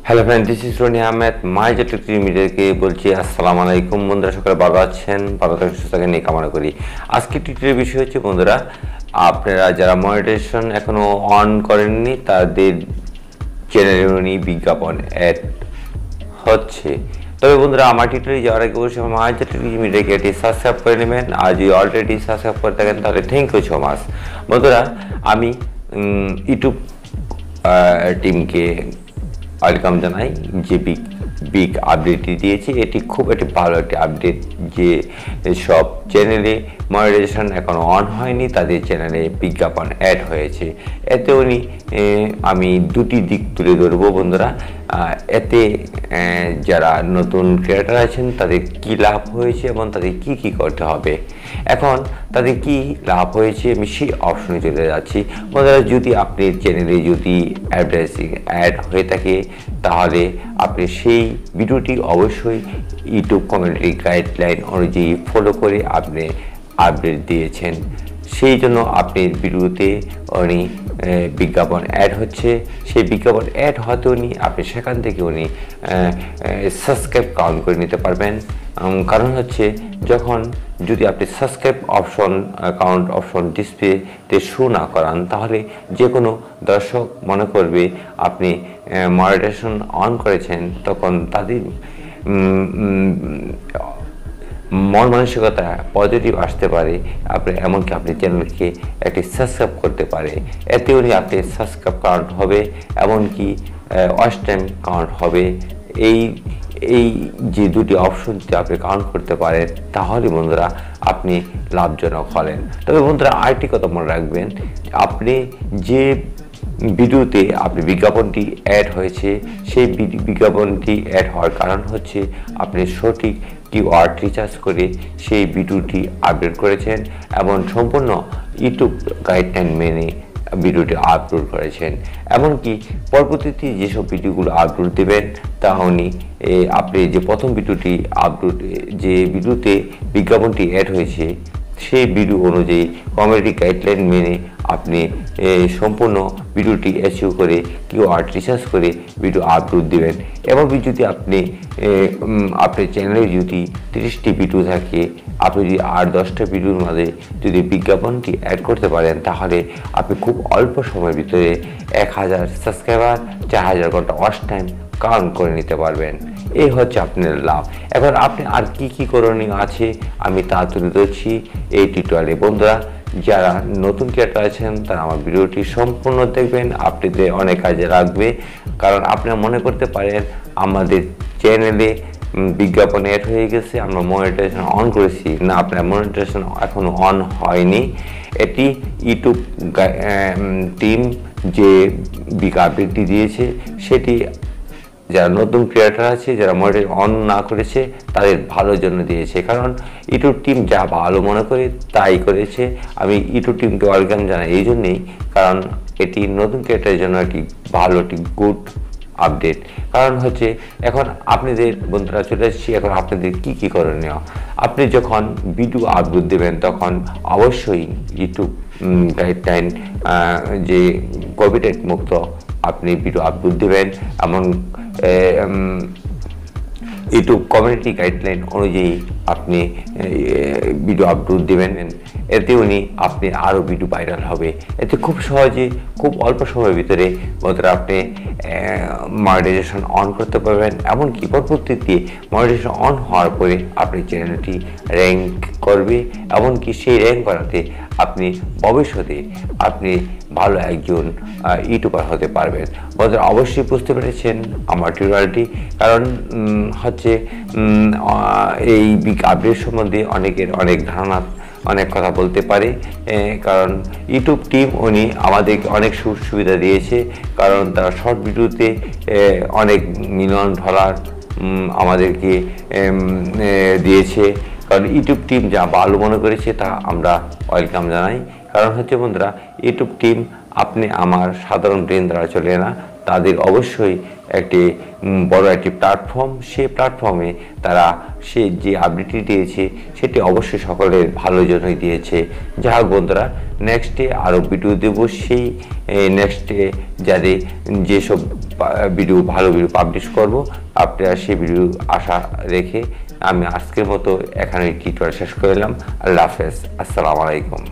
Hello friend, this is Rony Ahmed. Mayajal মিডিয়াকে বলছি আসসালামু আলাইকুম। বন্ধুরা সকলে ভালো আছেন, ভালো থাকেন, সুস্থ থাকেন এই কামনা করি। আজকে টিউটোরিয়ালের বিষয় হচ্ছে বন্ধুরা, আপনারা যারা মনিটাইজেশন এখনো অন করেননি তাদের চ্যানেলে বিজ্ঞাপন অ্যাড হচ্ছে। তবে বন্ধুরা, আমার টিউটোরিয়ালে যাওয়ার আগে অবশ্যই মায়াজাল মিডিয়াকে এটি সাবস্ক্রাইব করে নেবেন। আর যদি অলরেডি সাবস্ক্রাইব করে থাকেন তাহলে থ্যাংক ইউ সো মাচ। বন্ধুরা, আমি ইউটিউব টিমকে ওয়েলকাম জানাই যে বিগ আপডেটটি দিয়েছে। এটি খুব একটি ভালো একটি আপডেট যে সব চ্যানেলে মনিটাইজেশন এখনও অন হয়নি তাদের চ্যানেলে বিজ্ঞাপন অ্যাড হয়েছে। এতে আমি দুটি দিক তুলে ধরবো বন্ধুরা। এতে যারা নতুন ক্রিয়েটার আছেন তাদের কি লাভ হয়েছে এবং তাদের কি করতে হবে। এখন তাদের কি লাভ হয়েছে আমি সেই অপশনে চলে যাচ্ছি। বন্ধুরা, যদি আপনি চ্যানেলে যদি অ্যাডভার্টাইজিং অ্যাড হয়ে থাকে তাহলে আপনি সেই ভিডিওটি অবশ্যই ইউটিউব কমিউনিটি গাইডলাইন অনুযায়ী ফলো করে আপনি আপডেট দিয়েছেন। সেই জন্য আপনি ভিডিওতে বিজ্ঞাপন অ্যাড হচ্ছে। সেই বিজ্ঞাপন অ্যাড হতে আপনি সেখান থেকে সাবস্ক্রাইব কাউন্ট করে নিতে পারবেন। কারণ হচ্ছে যদি আপনি সাবস্ক্রাইব কাউন্ট অপশন ডিসপ্লেতে শো না করান তাহলে যে কোনো দর্শক মনে করবে আপনি মনিটাইজেশন অন করেছেন। তখন তাদের মন মানসিকতা পজিটিভ আসতে পারে, এমনকি আপনি চ্যানেলকে একটি সাবস্ক্রাইব করতে পারে। এতে আপনি সাবস্ক্রাইব কাউন্ট হবে, এমনকি ওয়াচ টাইম কাউন্ট হবে। এই যে দুটি অপশন আপনি কাউন্ট করতে পারেন তাহলে বন্ধুরা আপনি লাভজনক হলেন। তবে বন্ধুরা, আরেকটি কথা মনে রাখবেন, আপনি যে ভিডিওতে বিজ্ঞাপনটি অ্যাড হয়েছে সেই বিজ্ঞাপনটি অ্যাড হওয়ার কারণ হচ্ছে আপনি সঠিক কিওয়ার্ড রিসার্চ করে সেই ভিডিওটি আপলোড করেছেন এবং সম্পূর্ণ ইউটিউব গাইডলাইন মেনে ভিডিওটি আপলোড করেছেন। এমনকি পরবর্তীতে যেসব ভিডিওগুলো আপলোড দেবেন তা আপনি যে প্রথম ভিডিওটি যে ভিডিওতে বিজ্ঞাপনটি অ্যাড হয়েছে সেই ভিডিও অনুযায়ী কমিউনিটি গাইডলাইন মেনে আপনি সম্পূর্ণ ভিডিওটি এসইও করে কিওয়ার্ড রিসার্চ করে ভিডিও আপলোড দেবেন। এবং যদি আপনার চ্যানেলে যদি 30টি ভিডিও থাকে, আপনি যদি 8-10টা ভিডিওর মাঝে যদি বিজ্ঞাপনটি অ্যাড করতে পারেন তাহলে আপনি খুব অল্প সময়ের ভিতরে 1000 সাবস্ক্রাইবার, 4000 ঘন্টা ওয়াচ টাইম কাউন্ট করে নিতে পারবেন। এই হচ্ছে আপনার লাভ। এখন আপনি আর কি করণীয় আছে আমি তা তুলে ধরছি এই টিউটোরিয়ালে। বন্ধুরা, যারা নতুন ক্রিয়েটর আছেন তারা আমার ভিডিওটি সম্পূর্ণ দেখবেন, আপনাদের অনেক কাজে লাগবে। কারণ আপনারা মনে করতে পারেন আমাদের চ্যানেলে বিজ্ঞাপন অ্যাড হয়ে গেছে, আমরা মনিটাইজেশন অন করেছি। না, আপনার মনিটাইজেশন এখনো অন হয়নি। এটি ইউটিউব টিম যে বিগ আপডেটটি দিয়েছে সেটি যারা নতুন ক্রিয়েটার আছে, যারা মনিটাইজেশন অন না করেছে তাদের ভালোর জন্য দিয়েছে। কারণ ইউটিউব টিম যা ভালো মনে করে তাই করেছে। আমি ইউটিউব টিমকে ওয়েলকাম জানাই এই জন্যেই, কারণ এটি নতুন ক্রিয়েটারের জন্য একটি ভালো একটি গুড আপডেট। কারণ হচ্ছে এখন আপনাদের বন্ধুরা চলে এসেছি, এখন আপনাদের কি করণীয়। আপনি যখন ভিডিও আপলোড দেবেন তখন অবশ্যই ইউটিউব গাইডলাইন যে কপিরাইট মুক্ত আপনি ভিডিও আপলোড দেবেন এবং ইউটিউব কমিউনিটি গাইডলাইন অনুযায়ী আপনি ভিডিও আপলোড দেবেন। এতে আপনি আরও ভিডিও ভাইরাল হবে। এতে খুব সহজে খুব অল্প সময়ের ভিতরে বন্ধুরা আপনি মনিটাইজেশন অন করতে পারবেন। এমনকি পরবর্তীতে মনিটাইজেশন অন হওয়ার পরে আপনি চ্যানেলটি র্যাঙ্ক করবে, এমনকি সেই র্যাঙ্ক করাতে আপনি ভবিষ্যতে আপনি ভালো একজন ইউটিউবার হতে পারবেন। বন্ধুরা, অবশ্যই বুঝতে পেরেছেন আমার টিউটোরিয়ালটি। কারণ হচ্ছে এই বিগ আপডেট সম্বন্ধে অনেকের অনেক ধারণা, অনেক কথা বলতে পারে। কারণ ইউটিউব টিম আমাদেরকে অনেক সুবিধা দিয়েছে। কারণ তারা শর্ট ভিডিওতে অনেক মিলিয়ন ডলার আমাদেরকে দিয়েছে। কারণ ইউটিউব টিম যা ভালো মনে করেছে তা আমরা ওয়েলকাম জানাই। কারণ হচ্ছে বন্ধুরা, ইউটিউব টিম আপনি আমার সাধারণ ব্রেন দ্বারা চলে না, তাদের অবশ্যই একটি বড় একটি প্ল্যাটফর্ম। সেই প্ল্যাটফর্মে তারা সে যে আপডেটটি দিয়েছে সেটি অবশ্যই সকলের ভালোর জন্যই দিয়েছে। যাই হোক বন্ধুরা, নেক্সটে আরও ভিডিও দেবো। সেই নেক্সটে যাতে যেসব ভালো ভিডিও পাবলিশ করব, আপনারা সেই ভিডিও আশা রেখে আমি আজকের মতো এখানে টিউটোরিয়াল শেষ করে এলাম। আল্লাহ হাফেজ, আসসালামু আলাইকুম।